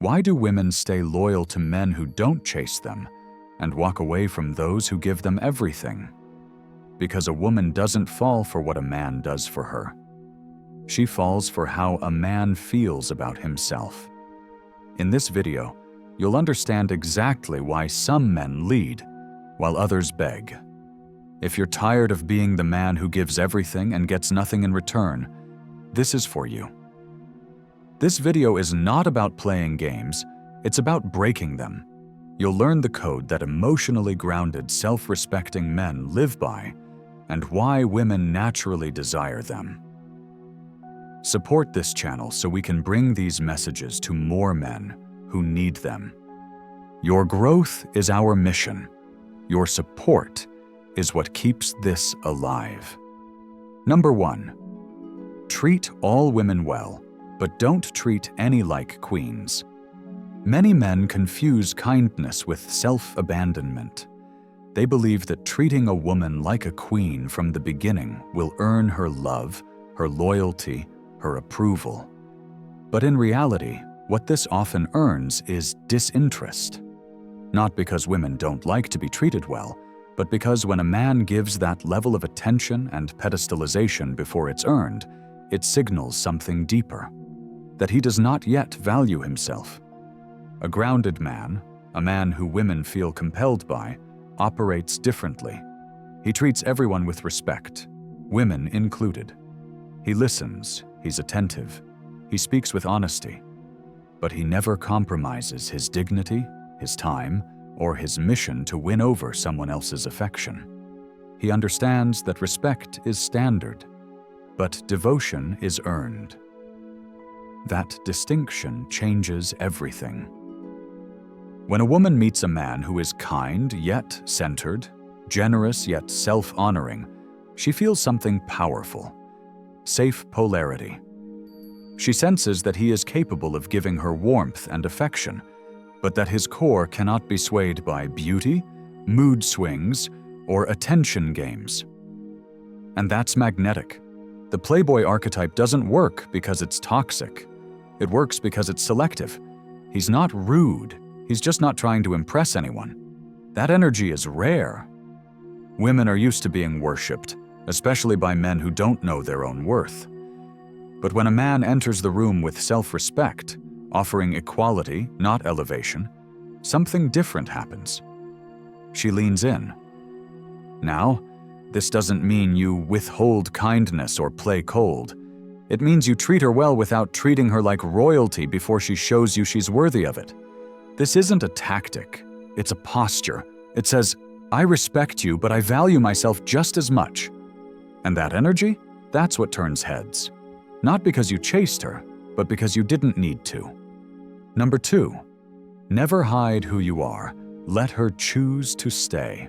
Why do women stay loyal to men who don't chase them and walk away from those who give them everything? Because a woman doesn't fall for what a man does for her. She falls for how a man feels about himself. In this video, you'll understand exactly why some men lead while others beg. If you're tired of being the man who gives everything and gets nothing in return, this is for you. This video is not about playing games, it's about breaking them. You'll learn the code that emotionally grounded, self-respecting men live by and why women naturally desire them. Support this channel so we can bring these messages to more men who need them. Your growth is our mission. Your support is what keeps this alive. Number 1. Treat all women well, but don't treat any like queens. Many men confuse kindness with self-abandonment. They believe that treating a woman like a queen from the beginning will earn her love, her loyalty, her approval. But in reality, what this often earns is disinterest. Not because women don't like to be treated well, but because when a man gives that level of attention and pedestalization before it's earned, it signals something deeper, that he does not yet value himself. A grounded man, a man who women feel compelled by, operates differently. He treats everyone with respect, women included. He listens, he's attentive, he speaks with honesty, but he never compromises his dignity, his time, or his mission to win over someone else's affection. He understands that respect is standard, but devotion is earned. That distinction changes everything. When a woman meets a man who is kind yet centered, generous yet self-honoring, she feels something powerful, safe polarity. She senses that he is capable of giving her warmth and affection, but that his core cannot be swayed by beauty, mood swings, or attention games. And that's magnetic. The playboy archetype doesn't work because it's toxic. It works because it's selective. He's not rude, he's just not trying to impress anyone. That energy is rare. Women are used to being worshipped, especially by men who don't know their own worth. But when a man enters the room with self-respect, offering equality, not elevation, something different happens. She leans in. Now, this doesn't mean you withhold kindness or play cold. It means you treat her well without treating her like royalty before she shows you she's worthy of it. This isn't a tactic, it's a posture. It says, I respect you, but I value myself just as much. And that energy, that's what turns heads. Not because you chased her, but because you didn't need to. Number 2, never hide who you are. Let her choose to stay.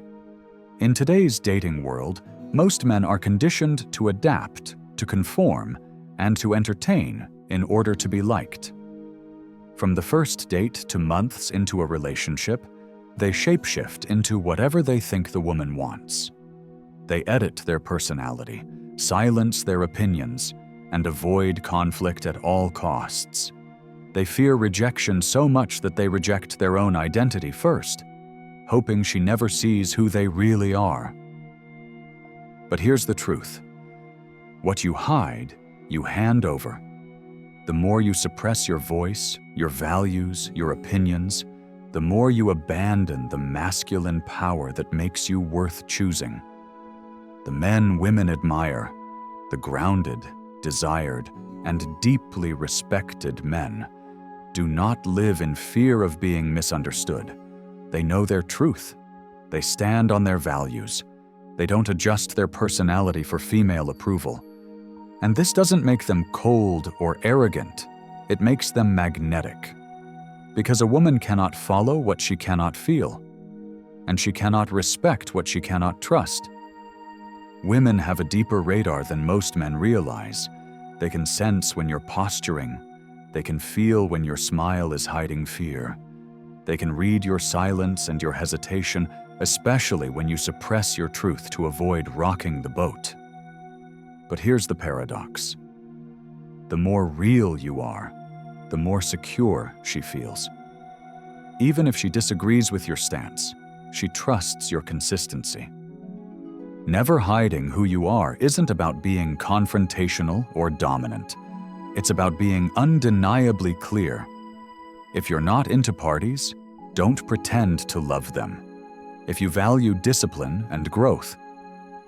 In today's dating world, most men are conditioned to adapt, to conform, and to entertain in order to be liked. From the first date to months into a relationship, they shapeshift into whatever they think the woman wants. They edit their personality, silence their opinions, and avoid conflict at all costs. They fear rejection so much that they reject their own identity first, hoping she never sees who they really are. But here's the truth. What you hide, you hand over. The more you suppress your voice, your values, your opinions, the more you abandon the masculine power that makes you worth choosing. The men women admire, the grounded, desired, and deeply respected men, do not live in fear of being misunderstood. They know their truth. They stand on their values. They don't adjust their personality for female approval. And this doesn't make them cold or arrogant. It makes them magnetic. Because a woman cannot follow what she cannot feel, and she cannot respect what she cannot trust. Women have a deeper radar than most men realize. They can sense when you're posturing. They can feel when your smile is hiding fear. They can read your silence and your hesitation, especially when you suppress your truth to avoid rocking the boat. But here's the paradox. The more real you are, the more secure she feels. Even if she disagrees with your stance, she trusts your consistency. Never hiding who you are isn't about being confrontational or dominant. It's about being undeniably clear. If you're not into parties, don't pretend to love them. If you value discipline and growth,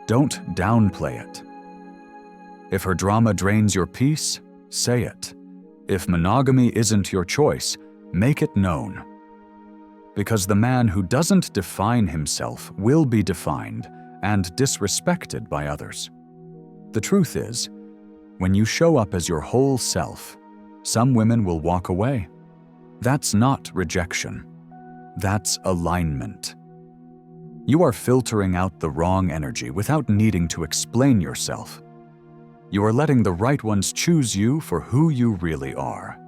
don't downplay it. If her drama drains your peace, say it. If monogamy isn't your choice, make it known. Because the man who doesn't define himself will be defined and disrespected by others. The truth is, when you show up as your whole self, some women will walk away. That's not rejection. That's alignment. You are filtering out the wrong energy without needing to explain yourself. You are letting the right ones choose you for who you really are.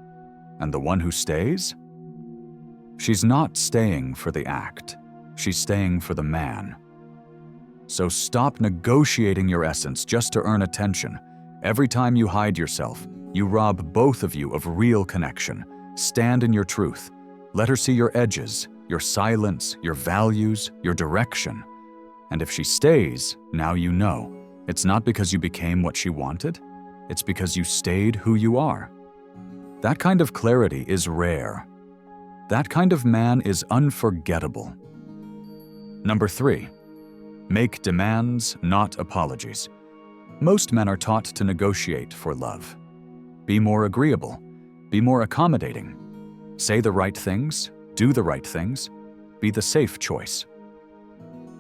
And the one who stays? She's not staying for the act. She's staying for the man. So stop negotiating your essence just to earn attention. Every time you hide yourself, you rob both of you of real connection. Stand in your truth. Let her see your edges, your silence, your values, your direction. And if she stays, now you know. It's not because you became what she wanted. It's because you stayed who you are. That kind of clarity is rare. That kind of man is unforgettable. Number 3, make demands, not apologies. Most men are taught to negotiate for love. Be more agreeable. Be more accommodating. Say the right things. Do the right things. Be the safe choice.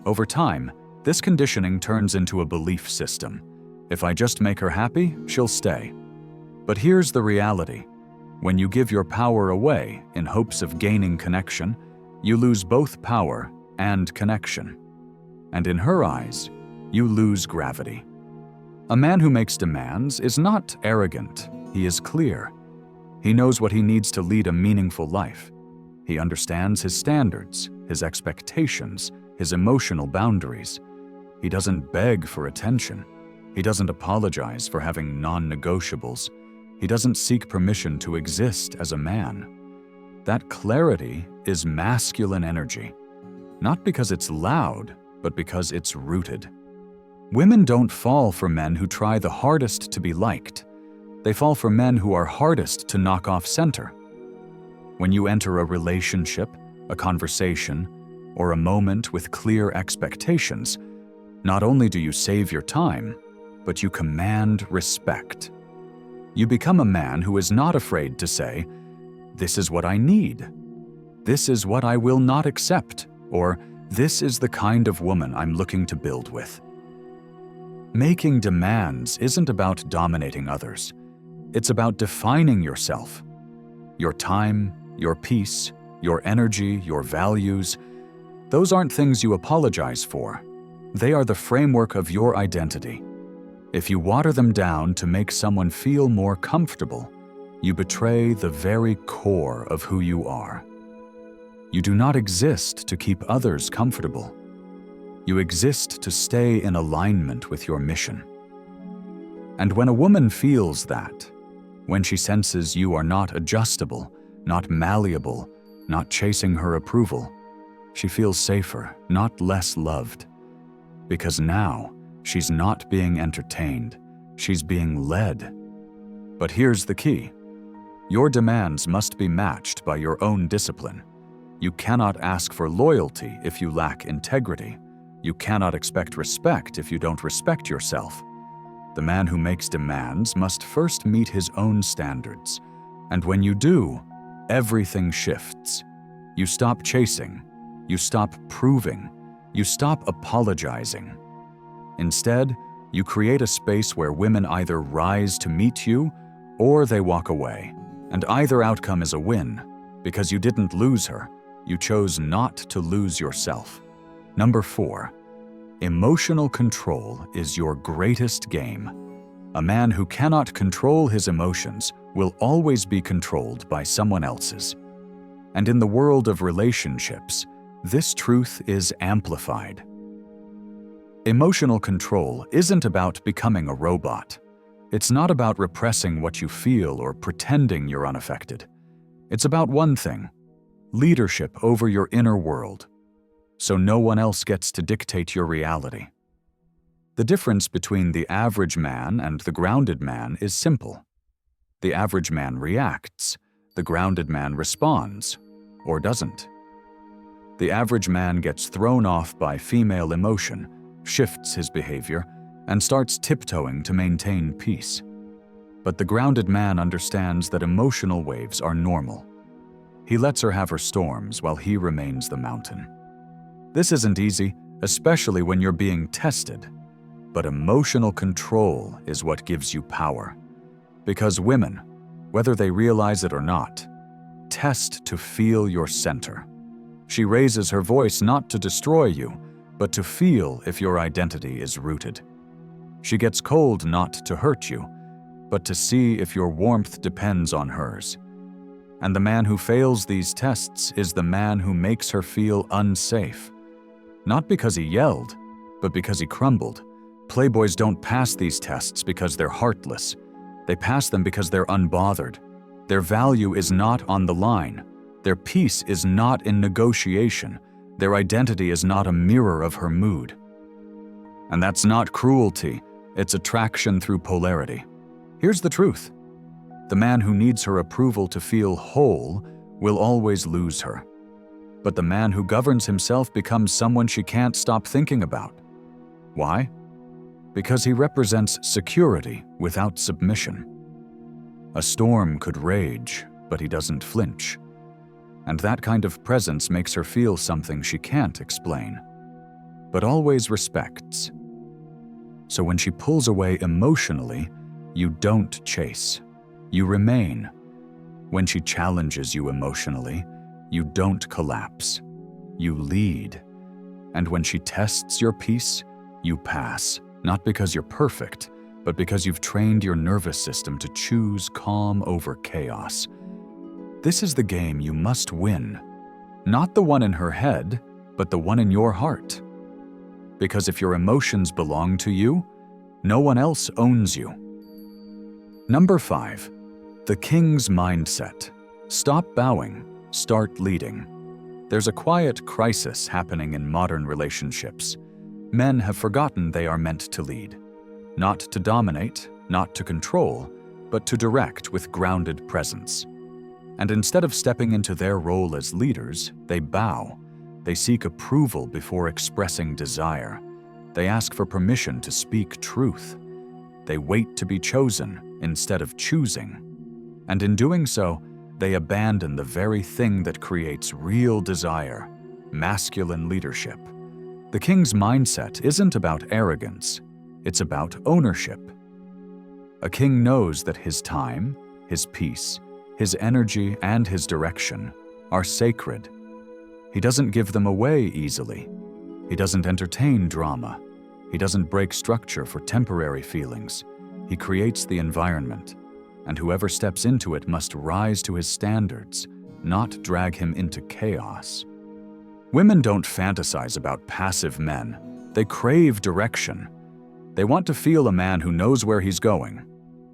Over time, this conditioning turns into a belief system. If I just make her happy, she'll stay. But here's the reality. When you give your power away in hopes of gaining connection, you lose both power and connection. And in her eyes, you lose gravity. A man who makes demands is not arrogant. He is clear. He knows what he needs to lead a meaningful life. He understands his standards, his expectations, his emotional boundaries. He doesn't beg for attention. He doesn't apologize for having non-negotiables. He doesn't seek permission to exist as a man. That clarity is masculine energy, not because it's loud, but because it's rooted. Women don't fall for men who try the hardest to be liked. They fall for men who are hardest to knock off center. When you enter a relationship, a conversation, or a moment with clear expectations, not only do you save your time, but you command respect. You become a man who is not afraid to say, "This is what I need. This is what I will not accept," or "This is the kind of woman I'm looking to build with." Making demands isn't about dominating others. It's about defining yourself. Your time, your peace, your energy, your values, those aren't things you apologize for. They are the framework of your identity. If you water them down to make someone feel more comfortable, you betray the very core of who you are. You do not exist to keep others comfortable. You exist to stay in alignment with your mission. And when a woman feels that, when she senses you are not adjustable, not malleable, not chasing her approval, she feels safer, not less loved. Because now, she's not being entertained, she's being led. But here's the key. Your demands must be matched by your own discipline. You cannot ask for loyalty if you lack integrity. You cannot expect respect if you don't respect yourself. The man who makes demands must first meet his own standards. And when you do, everything shifts. You stop chasing. You stop proving. You stop apologizing. Instead, you create a space where women either rise to meet you or they walk away. And either outcome is a win, because you didn't lose her. You chose not to lose yourself. Number 4, emotional control is your greatest game. A man who cannot control his emotions will always be controlled by someone else's. And in the world of relationships, this truth is amplified. Emotional control isn't about becoming a robot. It's not about repressing what you feel or pretending you're unaffected. It's about one thing: leadership over your inner world, so no one else gets to dictate your reality. The difference between the average man and the grounded man is simple. The average man reacts, the grounded man responds, or doesn't. The average man gets thrown off by female emotion, shifts his behavior, and starts tiptoeing to maintain peace. But the grounded man understands that emotional waves are normal. He lets her have her storms while he remains the mountain. This isn't easy, especially when you're being tested. But emotional control is what gives you power. Because women, whether they realize it or not, test to feel your center. She raises her voice not to destroy you, but to feel if your identity is rooted. She gets cold not to hurt you, but to see if your warmth depends on hers. And the man who fails these tests is the man who makes her feel unsafe. Not because he yelled, but because he crumbled. Playboys don't pass these tests because they're heartless. They pass them because they're unbothered. Their value is not on the line. Their peace is not in negotiation. Their identity is not a mirror of her mood. And that's not cruelty, it's attraction through polarity. Here's the truth. The man who needs her approval to feel whole will always lose her. But the man who governs himself becomes someone she can't stop thinking about. Why? Because he represents security without submission. A storm could rage, but he doesn't flinch. And that kind of presence makes her feel something she can't explain, but always respects. So when she pulls away emotionally, you don't chase. You remain. When she challenges you emotionally, you don't collapse. You lead. And when she tests your peace, you pass. Not because you're perfect, but because you've trained your nervous system to choose calm over chaos. This is the game you must win. Not the one in her head, but the one in your heart. Because if your emotions belong to you, no one else owns you. Number 5. The king's mindset. Stop bowing, start leading. There's a quiet crisis happening in modern relationships. Men have forgotten they are meant to lead. Not to dominate, not to control, but to direct with grounded presence. And instead of stepping into their role as leaders, they bow. They seek approval before expressing desire. They ask for permission to speak truth. They wait to be chosen instead of choosing. And in doing so, they abandon the very thing that creates real desire, masculine leadership. The king's mindset isn't about arrogance, it's about ownership. A king knows that his time, his peace, his energy, and his direction are sacred. He doesn't give them away easily. He doesn't entertain drama. He doesn't break structure for temporary feelings. He creates the environment, and whoever steps into it must rise to his standards, not drag him into chaos. Women don't fantasize about passive men. They crave direction. They want to feel a man who knows where he's going,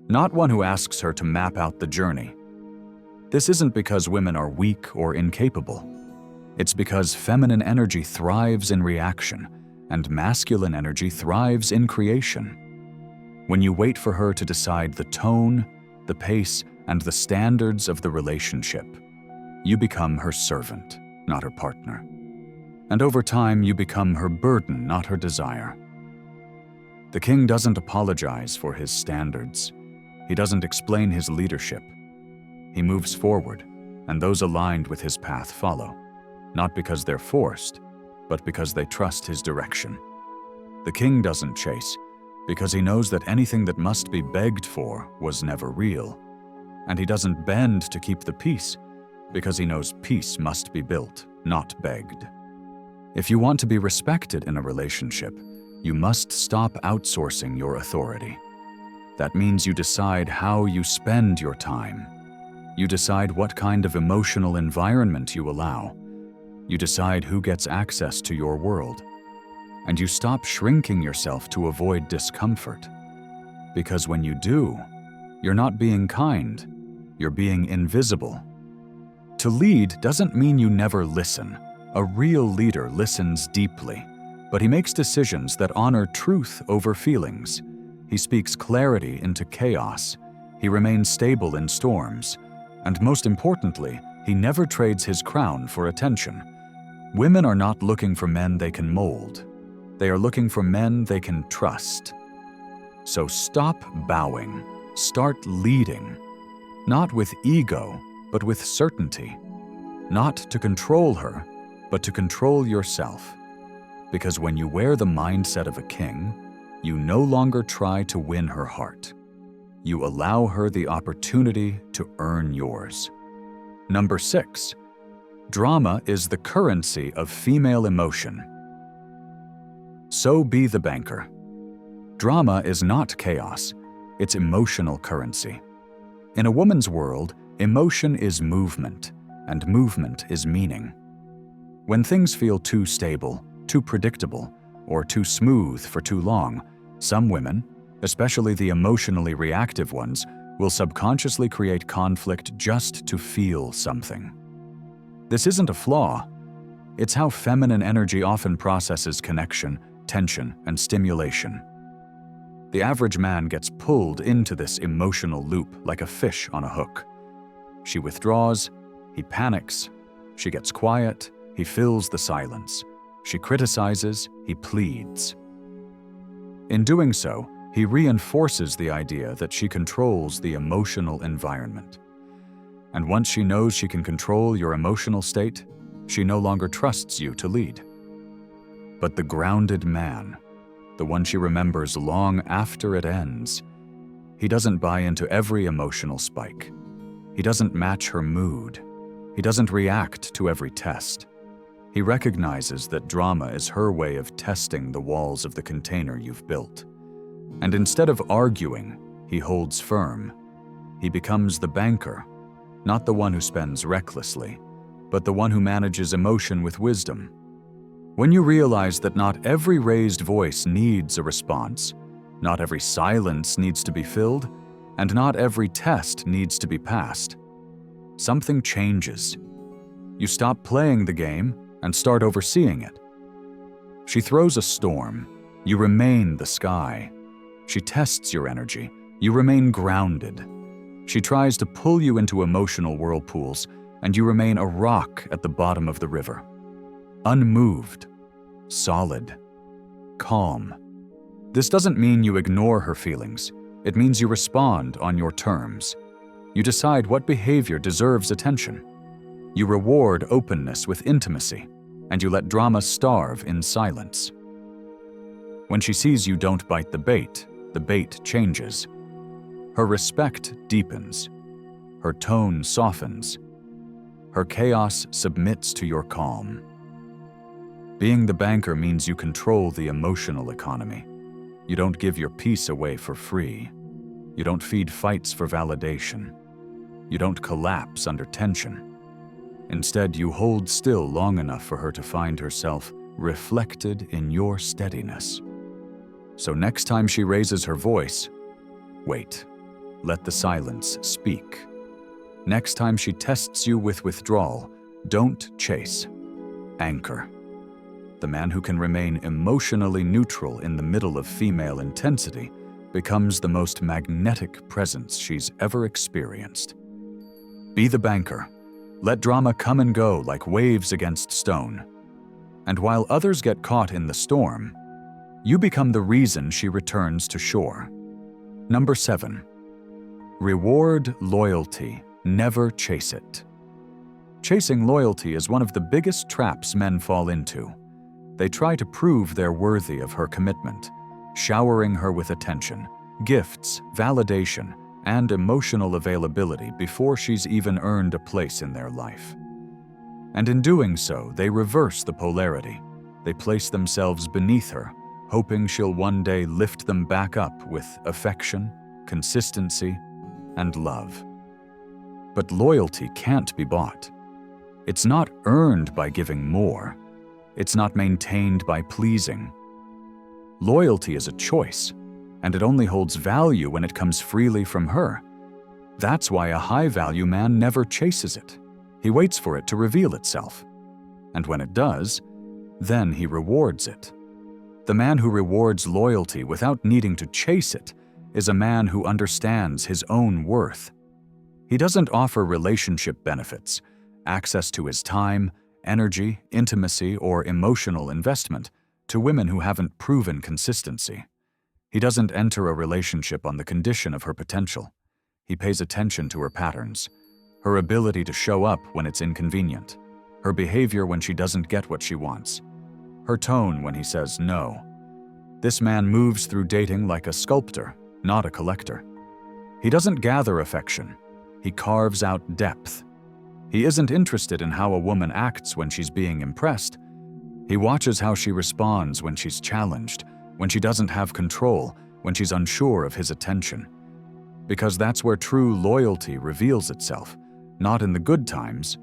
not one who asks her to map out the journey. This isn't because women are weak or incapable. It's because feminine energy thrives in reaction, and masculine energy thrives in creation. When you wait for her to decide the tone, the pace, and the standards of the relationship, you become her servant, not her partner. And over time, you become her burden, not her desire. The king doesn't apologize for his standards. He doesn't explain his leadership. He moves forward, and those aligned with his path follow, not because they're forced, but because they trust his direction. The king doesn't chase, because he knows that anything that must be begged for was never real. And he doesn't bend to keep the peace, because he knows peace must be built, not begged. If you want to be respected in a relationship, you must stop outsourcing your authority. That means you decide how you spend your time. You decide what kind of emotional environment you allow. You decide who gets access to your world. And you stop shrinking yourself to avoid discomfort. Because when you do, you're not being kind, you're being invisible. To lead doesn't mean you never listen. A real leader listens deeply, but he makes decisions that honor truth over feelings. He speaks clarity into chaos. He remains stable in storms. And most importantly, he never trades his crown for attention. Women are not looking for men they can mold. They are looking for men they can trust. So stop bowing. Start leading. Not with ego, but with certainty. Not to control her, but to control yourself. Because when you wear the mindset of a king, you no longer try to win her heart. You allow her the opportunity to earn yours. Number 6, drama is the currency of female emotion. So be the banker. Drama is not chaos, it's emotional currency. In a woman's world, emotion is movement, and movement is meaning. When things feel too stable, too predictable, or too smooth for too long, some women, especially the emotionally reactive ones, will subconsciously create conflict just to feel something. This isn't a flaw. It's how feminine energy often processes connection, tension, and stimulation. The average man gets pulled into this emotional loop like a fish on a hook. She withdraws, he panics. She gets quiet, he fills the silence. She criticizes, he pleads. In doing so, he reinforces the idea that she controls the emotional environment. And once she knows she can control your emotional state, she no longer trusts you to lead. But the grounded man, the one she remembers long after it ends, he doesn't buy into every emotional spike. He doesn't match her mood. He doesn't react to every test. He recognizes that drama is her way of testing the walls of the container you've built. And instead of arguing, he holds firm. He becomes the banker, not the one who spends recklessly, but the one who manages emotion with wisdom. When you realize that not every raised voice needs a response, not every silence needs to be filled, and not every test needs to be passed, something changes. You stop playing the game and start overseeing it. She throws a storm. You remain the sky. She tests your energy. You remain grounded. She tries to pull you into emotional whirlpools, and you remain a rock at the bottom of the river. Unmoved, solid, calm. This doesn't mean you ignore her feelings. It means you respond on your terms. You decide what behavior deserves attention. You reward openness with intimacy, and you let drama starve in silence. When she sees you don't bite the bait changes. Her respect deepens. Her tone softens. Her chaos submits to your calm. Being the banker means you control the emotional economy. You don't give your peace away for free. You don't feed fights for validation. You don't collapse under tension. Instead, you hold still long enough for her to find herself reflected in your steadiness. So next time she raises her voice, wait. Let the silence speak. Next time she tests you with withdrawal, don't chase. Anchor. The man who can remain emotionally neutral in the middle of female intensity becomes the most magnetic presence she's ever experienced. Be the banker. Let drama come and go like waves against stone. And while others get caught in the storm, you become the reason she returns to shore. Number 7. Reward loyalty. Never chase it. Chasing loyalty is one of the biggest traps men fall into. They try to prove they're worthy of her commitment, showering her with attention, gifts, validation, and emotional availability before she's even earned a place in their life. And in doing so, they reverse the polarity. They place themselves beneath her, hoping she'll one day lift them back up with affection, consistency, and love. But loyalty can't be bought. It's not earned by giving more. It's not maintained by pleasing. Loyalty is a choice, and it only holds value when it comes freely from her. That's why a high-value man never chases it. He waits for it to reveal itself. And when it does, then he rewards it. The man who rewards loyalty without needing to chase it is a man who understands his own worth. He doesn't offer relationship benefits, access to his time, energy, intimacy, or emotional investment to women who haven't proven consistency. He doesn't enter a relationship on the condition of her potential. He pays attention to her patterns, her ability to show up when it's inconvenient, her behavior when she doesn't get what she wants, her tone when he says no. This man moves through dating like a sculptor, not a collector. He doesn't gather affection. He carves out depth. He isn't interested in how a woman acts when she's being impressed. He watches how she responds when she's challenged, when she doesn't have control, when she's unsure of his attention. Because that's where true loyalty reveals itself, not in the good times,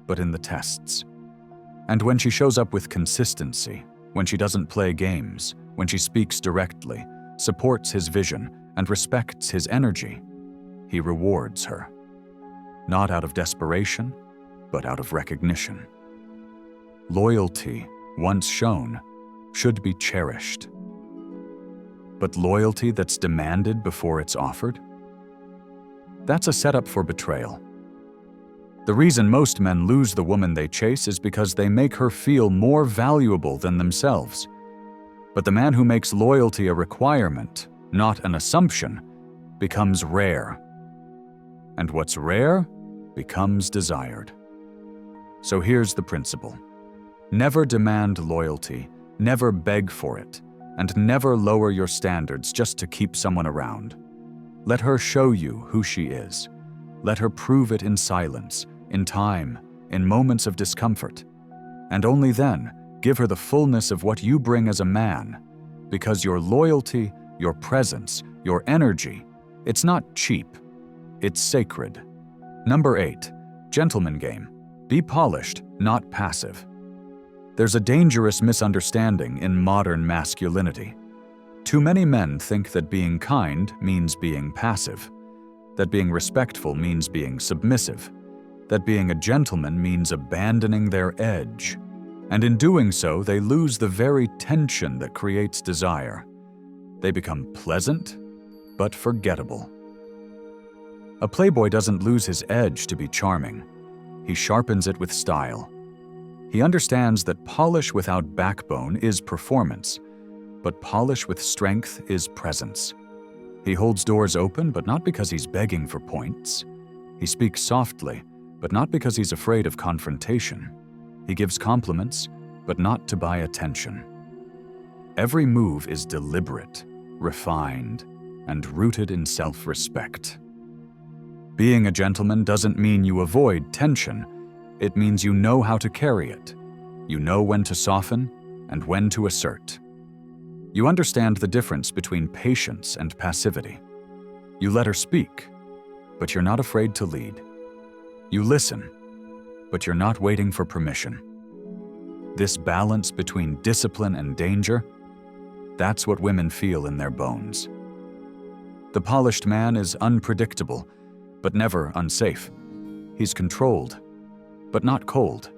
but in the tests. And when she shows up with consistency, when she doesn't play games, when she speaks directly, supports his vision, and respects his energy, he rewards her. Not out of desperation, but out of recognition. Loyalty, once shown, should be cherished. But loyalty that's demanded before it's offered? That's a setup for betrayal. The reason most men lose the woman they chase is because they make her feel more valuable than themselves. But the man who makes loyalty a requirement, not an assumption, becomes rare. And what's rare becomes desired. So here's the principle. Never demand loyalty, never beg for it, and never lower your standards just to keep someone around. Let her show you who she is. Let her prove it in silence, in time, in moments of discomfort. And only then, give her the fullness of what you bring as a man, because your loyalty, your presence, your energy, it's not cheap, it's sacred. Number 8, gentleman game. Be polished, not passive. There's a dangerous misunderstanding in modern masculinity. Too many men think that being kind means being passive, that being respectful means being submissive, that being a gentleman means abandoning their edge. And in doing so, they lose the very tension that creates desire. They become pleasant, but forgettable. A playboy doesn't lose his edge to be charming. He sharpens it with style. He understands that polish without backbone is performance, but polish with strength is presence. He holds doors open, but not because he's begging for points. He speaks softly, but not because he's afraid of confrontation. He gives compliments, but not to buy attention. Every move is deliberate, refined, and rooted in self-respect. Being a gentleman doesn't mean you avoid tension. It means you know how to carry it. You know when to soften and when to assert. You understand the difference between patience and passivity. You let her speak, but you're not afraid to lead. You listen, but you're not waiting for permission. This balance between discipline and danger, that's what women feel in their bones. The polished man is unpredictable, but never unsafe. He's controlled, but not cold.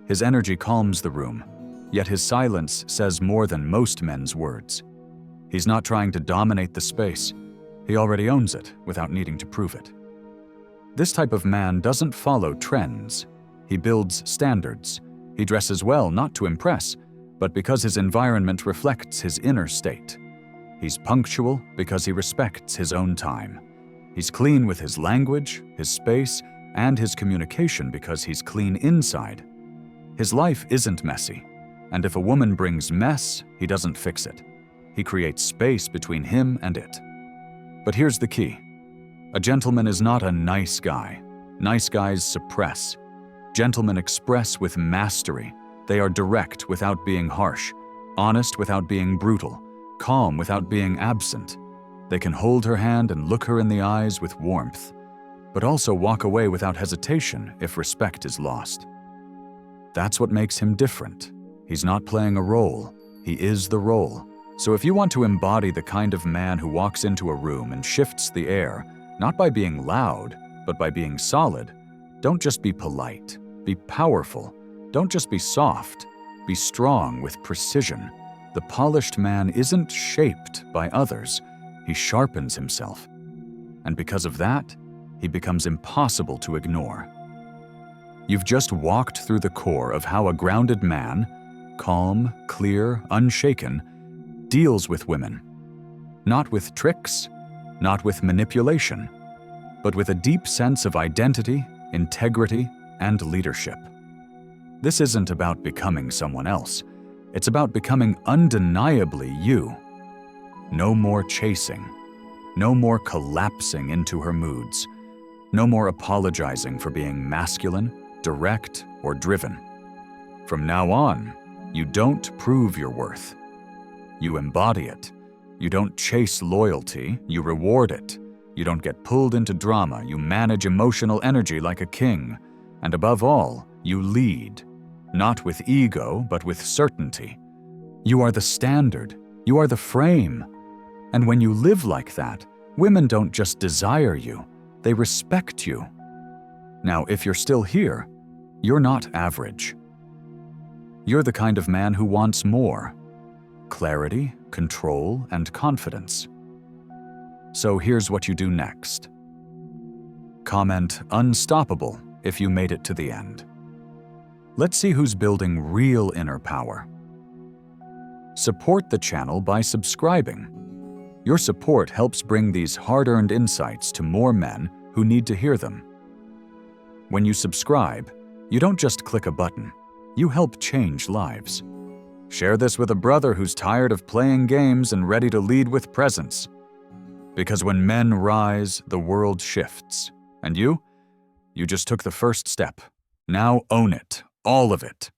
His energy calms the room, yet his silence says more than most men's words. He's not trying to dominate the space. He already owns it without needing to prove it. This type of man doesn't follow trends. He builds standards. He dresses well not to impress, but because his environment reflects his inner state. He's punctual because he respects his own time. He's clean with his language, his space, and his communication because he's clean inside. His life isn't messy, and if a woman brings mess, he doesn't fix it. He creates space between him and it. But here's the key. A gentleman is not a nice guy. Nice guys suppress. Gentlemen express with mastery. They are direct without being harsh, honest without being brutal, calm without being absent. They can hold her hand and look her in the eyes with warmth, but also walk away without hesitation if respect is lost. That's what makes him different. He's not playing a role. He is the role. So if you want to embody the kind of man who walks into a room and shifts the air, not by being loud, but by being solid, Don't just be polite. Be powerful. Don't just be soft. Be strong with precision. The polished man isn't shaped by others. He sharpens himself. And because of that, he becomes impossible to ignore. You've just walked through the core of how a grounded man, calm, clear, unshaken, deals with women. Not with tricks, not with manipulation, but with a deep sense of identity, integrity, and leadership. This isn't about becoming someone else. It's about becoming undeniably you. No more chasing. No more collapsing into her moods. No more apologizing for being masculine, direct, or driven. From now on, you don't prove your worth. You embody it. You don't chase loyalty, you reward it. You don't get pulled into drama, you manage emotional energy like a king. And above all, you lead. Not with ego, but with certainty. You are the standard. You are the frame. And when you live like that, women don't just desire you, they respect you. Now, if you're still here, you're not average. You're the kind of man who wants more. Clarity, control, and confidence. So here's what you do next. Comment "unstoppable" if you made it to the end. Let's see who's building real inner power. Support the channel by subscribing. Your support helps bring these hard-earned insights to more men who need to hear them. When you subscribe, you don't just click a button, you help change lives. Share this with a brother who's tired of playing games and ready to lead with presence. Because when men rise, the world shifts. And you just took the first step. Now own it, all of it.